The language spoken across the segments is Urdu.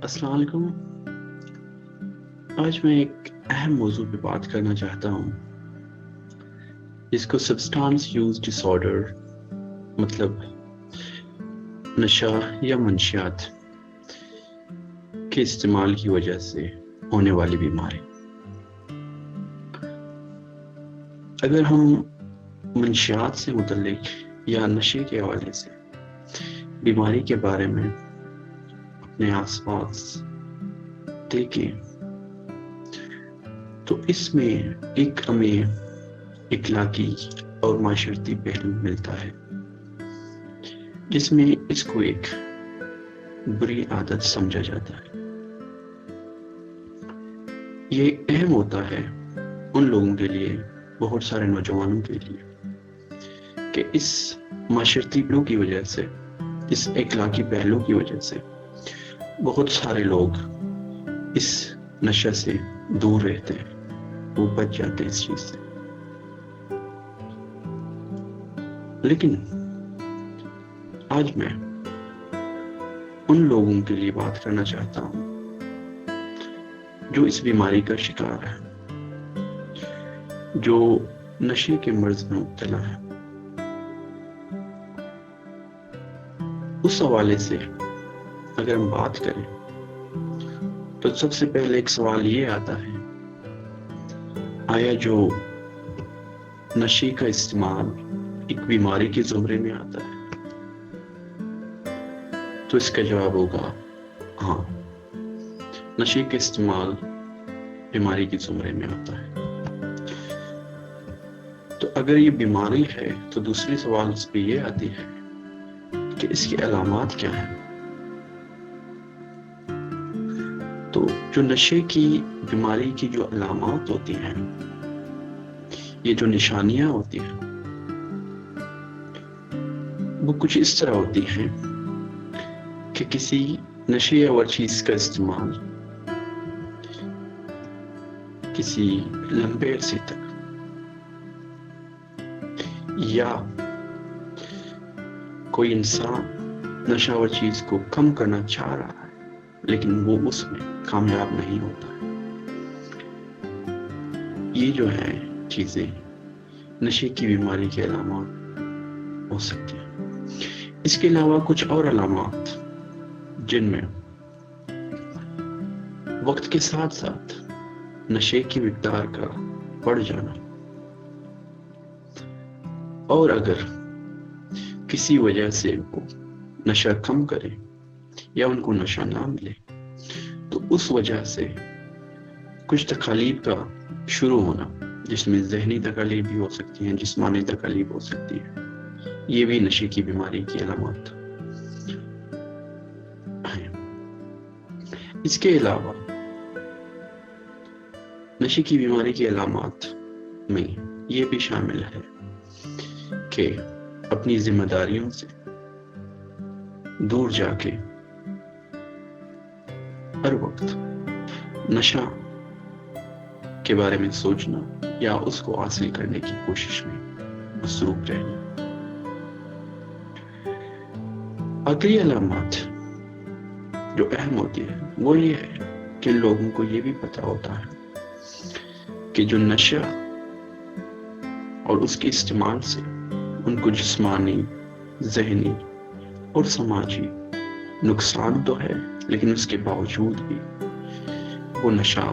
السلام علیکم۔ آج میں ایک اہم موضوع پہ بات کرنا چاہتا ہوں جس کو سبسٹانس یوز ڈس آرڈر مطلب نشہ یا منشیات کے استعمال کی وجہ سے ہونے والی بیماری۔ اگر ہم منشیات سے متعلق یا نشے کے حوالے سے بیماری کے بارے میں اپنے آس پاس دیکھیں تو اس میں ایک ہمیں اخلاقی اور معاشرتی پہلو ملتا ہے جس میں اس کو ایک بری عادت سمجھا جاتا ہے۔ یہ اہم ہوتا ہے ان لوگوں کے لیے، بہت سارے نوجوانوں کے لیے، کہ اس معاشرتی پہلو کی وجہ سے، اس اخلاقی پہلو کی وجہ سے بہت سارے لوگ اس نشے سے دور رہتے ہیں، وہ بچ جاتے ہیں اس چیز سے۔ لیکن آج میں ان لوگوں کے لیے بات کرنا چاہتا ہوں جو اس بیماری کا شکار ہے، جو نشے کے مرض میں مبتلا ہے۔ اس حوالے سے اگر ہم بات کریں تو سب سے پہلے ایک سوال یہ آتا ہے، آیا جو نشے کا استعمال ایک بیماری کے زمرے میں آتا ہے؟ تو اس کا جواب ہوگا ہاں، نشے کا استعمال بیماری کے زمرے میں آتا ہے۔ تو اگر یہ بیماری ہے تو دوسری سوال اس پہ یہ آتی ہے کہ اس کی علامات کیا ہیں؟ تو جو نشے کی بیماری کی جو علامات ہوتی ہیں، یہ جو نشانیاں ہوتی ہیں، وہ کچھ اس طرح ہوتی ہیں کہ کسی نشے یا چیز کا استعمال کسی لمبے عرصے تک، یا کوئی انسان نشہ و چیز کو کم کرنا چاہ رہا ہے لیکن وہ اس میں کامیاب نہیں ہوتا ہے۔ یہ جو ہیں چیزیں نشے کی بیماری کے علامات ہو سکتی ہیں۔ اس کے علاوہ کچھ اور علامات جن میں وقت کے ساتھ ساتھ نشے کی مقدار کا بڑھ جانا، اور اگر کسی وجہ سے وہ نشہ کم کرے یا ان کو نشہ نہ ملے تو اس وجہ سے کچھ تکالیف کا شروع ہونا، جس میں ذہنی تکالیف بھی ہو سکتی ہیں، جسمانی تکالیف ہو سکتی ہے، یہ بھی نشے کی بیماری کی علامات ہیں۔ اس کے علاوہ نشے کی بیماری کی علامات میں یہ بھی شامل ہے کہ اپنی ذمہ داریوں سے دور جا کے ہر وقت نشہ کے بارے میں سوچنا یا اس کو حاصل کرنے کی کوشش میں مصروف رہنا۔ آخری علامات جو اہم ہوتی ہے وہ یہ ہے کہ لوگوں کو یہ بھی پتہ ہوتا ہے کہ جو نشہ اور اس کے استعمال سے ان کو جسمانی، ذہنی اور سماجی نقصان تو ہے، لیکن اس کے باوجود بھی وہ نشہ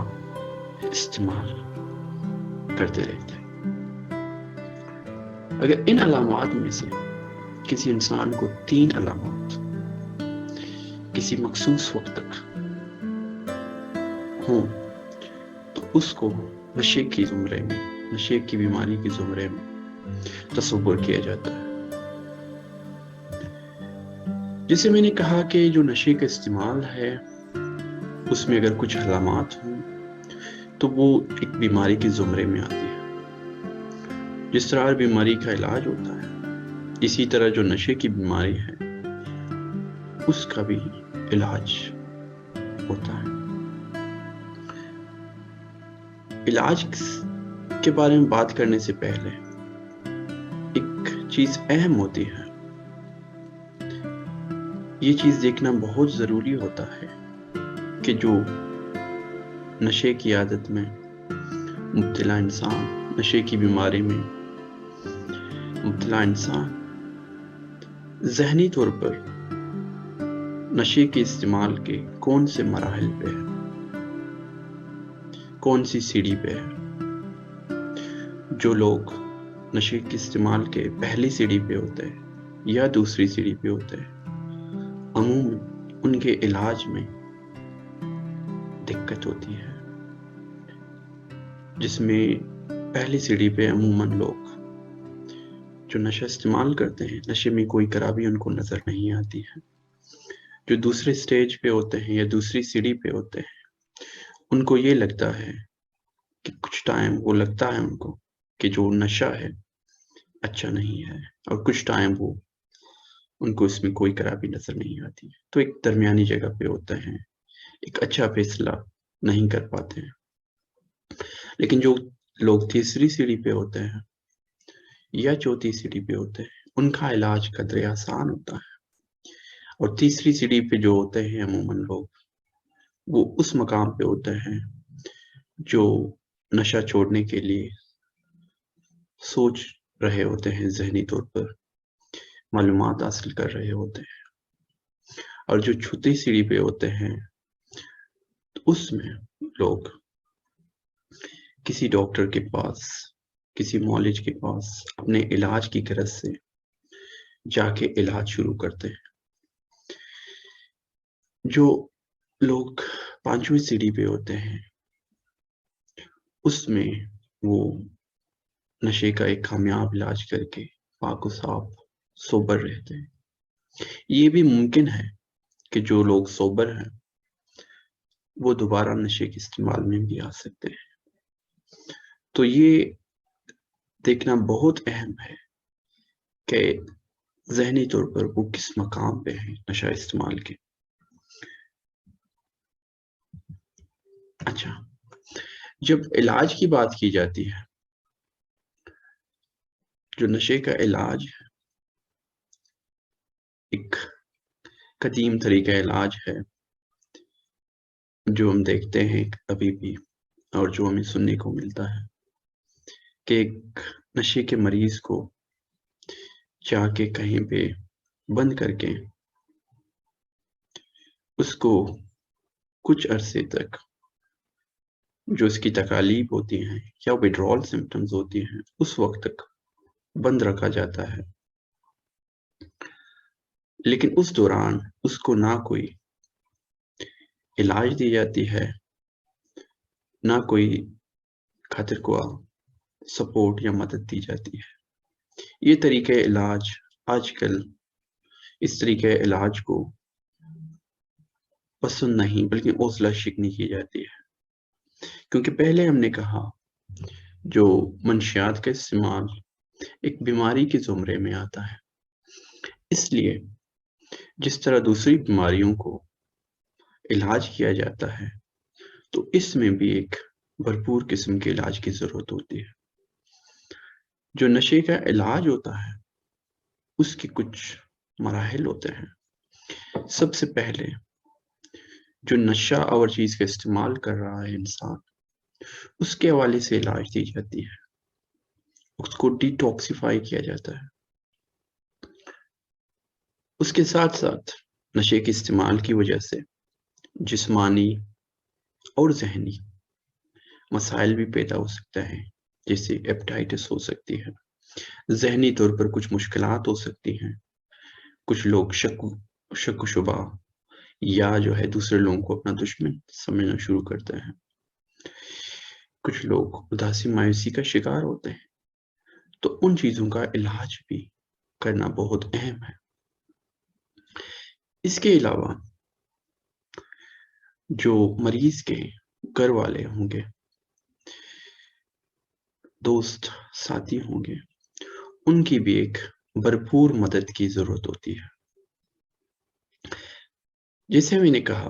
استعمال کرتے رہتے ہیں۔ اگر ان علامات میں سے کسی انسان کو 3 علامات کسی مخصوص وقت تک ہوں تو اس کو نشے کی زمرے میں، نشے کی بیماری کے زمرے میں تصور کیا جاتا ہے۔ جیسے میں نے کہا کہ جو نشے کا استعمال ہے اس میں اگر کچھ علامات ہوں تو وہ ایک بیماری کے زمرے میں آتی ہے۔ جس طرح ہر بیماری کا علاج ہوتا ہے، اسی طرح جو نشے کی بیماری ہے اس کا بھی علاج ہوتا ہے۔ علاج کے بارے میں بات کرنے سے پہلے ایک چیز اہم ہوتی ہے، یہ چیز دیکھنا بہت ضروری ہوتا ہے کہ جو نشے کی عادت میں مبتلا انسان، نشے کی بیماری میں مبتلا انسان ذہنی طور پر نشے کے استعمال کے کون سے مراحل پہ ہے، کون سی سیڑھی پہ ہے. جو لوگ نشے کے استعمال کے پہلی سیڑھی پہ ہوتے ہیں یا دوسری سیڑھی پہ ہوتے ہیں، عموماً ان کے علاج میں دقت ہوتی ہے. جس میں پہلی سیڑھی پہ عموماً لوگ جو نشہ استعمال کرتے ہیں، نشے میں کوئی خرابی ان کو نظر نہیں آتی ہے. جو دوسرے سٹیج پہ ہوتے ہیں یا دوسری سیڑھی پہ ہوتے ہیں، ان کو یہ لگتا ہے کہ کچھ ٹائم وہ لگتا ہے ان کو کہ جو نشہ ہے اچھا نہیں ہے، اور کچھ ٹائم وہ ان کو اس میں کوئی خرابی نظر نہیں آتی. تو ایک درمیانی جگہ پہ ہوتے ہیں، ایک اچھا فیصلہ نہیں کر پاتے ہیں. لیکن جو لوگ تیسری سیڑھی پہ ہوتے ہیں یا چوتھی سیڑھی پہ ہوتے ہیں، ان کا علاج قدرے آسان ہوتا ہے. اور تیسری سیڑھی پہ جو ہوتے ہیں عموماً لوگ، وہ اس مقام پہ ہوتے ہیں جو نشہ چھوڑنے کے لیے سوچ رہے ہوتے ہیں، ذہنی طور پر معلومات حاصل کر رہے ہوتے ہیں. اور جو چھوٹی سیڑھی پہ ہوتے ہیں، اس میں لوگ کسی ڈاکٹر کے پاس، کسی معالج کے پاس اپنے علاج کی غرض سے جا کے علاج شروع کرتے ہیں. جو لوگ پانچویں سیڑھی پہ ہوتے ہیں، اس میں وہ نشے کا ایک کامیاب علاج کر کے پاک و صاف سوبر رہتے ہیں. یہ بھی ممکن ہے کہ جو لوگ سوبر ہیں وہ دوبارہ نشے کے استعمال میں بھی آ سکتے ہیں. تو یہ دیکھنا بہت اہم ہے کہ ذہنی طور پر وہ کس مقام پہ ہیں نشہ استعمال کے. اچھا، جب علاج کی بات کی جاتی ہے، جو نشے کا علاج ہے ایک قدیم طریقہ علاج ہے جو ہم دیکھتے ہیں ابھی بھی، اور جو ہمیں سننے کو ملتا ہے کہ ایک نشے کے مریض کو جا کے کہیں پہ بند کر کے اس کو کچھ عرصے تک جو اس کی تکالیف ہوتی ہیں یا وڈرال سمپٹمز ہوتی ہیں، اس وقت تک بند رکھا جاتا ہے. لیکن اس دوران اس کو نہ کوئی علاج دی جاتی ہے، نہ کوئی خاطر خواہ سپورٹ یا مدد دی جاتی ہے. یہ طریقہ علاج آج کل اس طریقے علاج کو پسند نہیں بلکہ حوصلہ شکنی کی جاتی ہے. کیونکہ پہلے ہم نے کہا جو منشیات کا استعمال ایک بیماری کے زمرے میں آتا ہے، اس لیے جس طرح دوسری بیماریوں کو علاج کیا جاتا ہے تو اس میں بھی ایک بھرپور قسم کے علاج کی ضرورت ہوتی ہے. جو نشے کا علاج ہوتا ہے اس کے کچھ مراحل ہوتے ہیں. سب سے پہلے جو نشہ اور چیز کا استعمال کر رہا ہے انسان، اس کے حوالے سے علاج دی جاتی ہے، اس کو ڈیٹاکسیفائی کیا جاتا ہے. اس کے ساتھ ساتھ نشے کے استعمال کی وجہ سے جسمانی اور ذہنی مسائل بھی پیدا ہو سکتے ہیں، جیسے ایپٹائٹس ہو سکتی ہے، ذہنی طور پر کچھ مشکلات ہو سکتی ہیں. کچھ لوگ شک و شبہ یا جو ہے دوسرے لوگوں کو اپنا دشمن سمجھنا شروع کرتے ہیں. کچھ لوگ اداسی مایوسی کا شکار ہوتے ہیں. تو ان چیزوں کا علاج بھی کرنا بہت اہم ہے. اس کے علاوہ جو مریض کے گھر والے ہوں گے، دوست ساتھی ہوں گے، ان کی بھی ایک بھرپور مدد کی ضرورت ہوتی ہے. جیسے میں نے کہا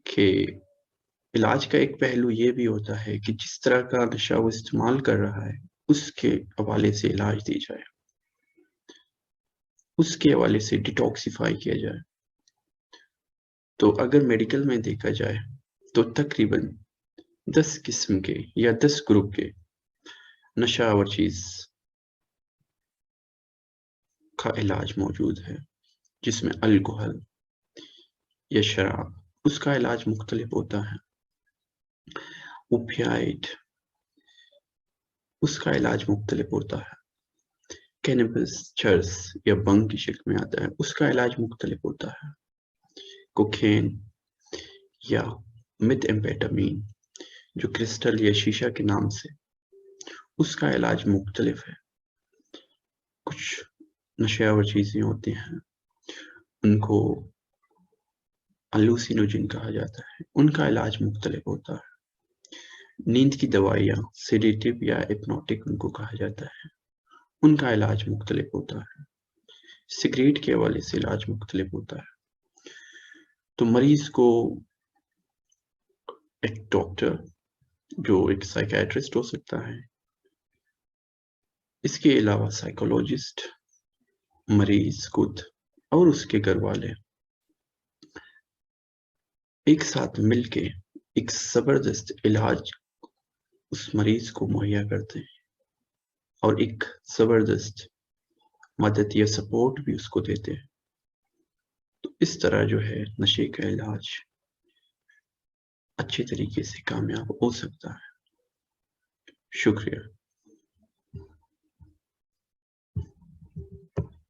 کہ علاج کا ایک پہلو یہ بھی ہوتا ہے کہ جس طرح کا نشہ وہ استعمال کر رہا ہے اس کے حوالے سے علاج دی جائے، اس کے حوالے سے ڈیٹاکسیفائی کیا جائے. تو اگر میڈیکل میں دیکھا جائے تو تقریباً 10 قسم کے یا 10 گروپ کے نشہ آور چیز کا علاج موجود ہے، جس میں الکوہل یا شراب، اس کا علاج مختلف ہوتا ہے۔ اوپیائڈ، اس کا علاج مختلف ہوتا ہے۔ کینیبس، چرس یا بنگ کی شکل میں آتا ہے، اس کا علاج مختلف ہوتا ہے۔ کوکین یا میتھ ایمفیٹامین جو کرسٹل یا شیشہ کے نام سے، اس کا علاج مختلف ہے۔ کچھ نشہ آور چیزیں ہوتی ہیں، ان کو ہلوسینوجن کہا جاتا ہے، ان کا علاج مختلف ہوتا ہے۔ نیند کی دوائیاں، سیڈیٹیو یا ہپنوٹک ان کو کہا جاتا ہے، ان کا علاج مختلف ہوتا ہے۔ سگریٹ کے حوالے سے علاج مختلف ہوتا ہے۔ تو مریض کو ایک ڈاکٹر جو ایک سائیکیٹرسٹ ہو سکتا ہے، اس کے علاوہ سائیکولوجسٹ، مریض خود اور اس کے گھر والے ایک ساتھ مل کے ایک زبردست علاج اس مریض کو مہیا کرتے ہیں اور ایک زبردست مدد یا سپورٹ بھی اس کو دیتے ہیں۔ تو اس طرح جو ہے نشے کا علاج اچھے طریقے سے کامیاب ہو سکتا ہے۔ شکریہ۔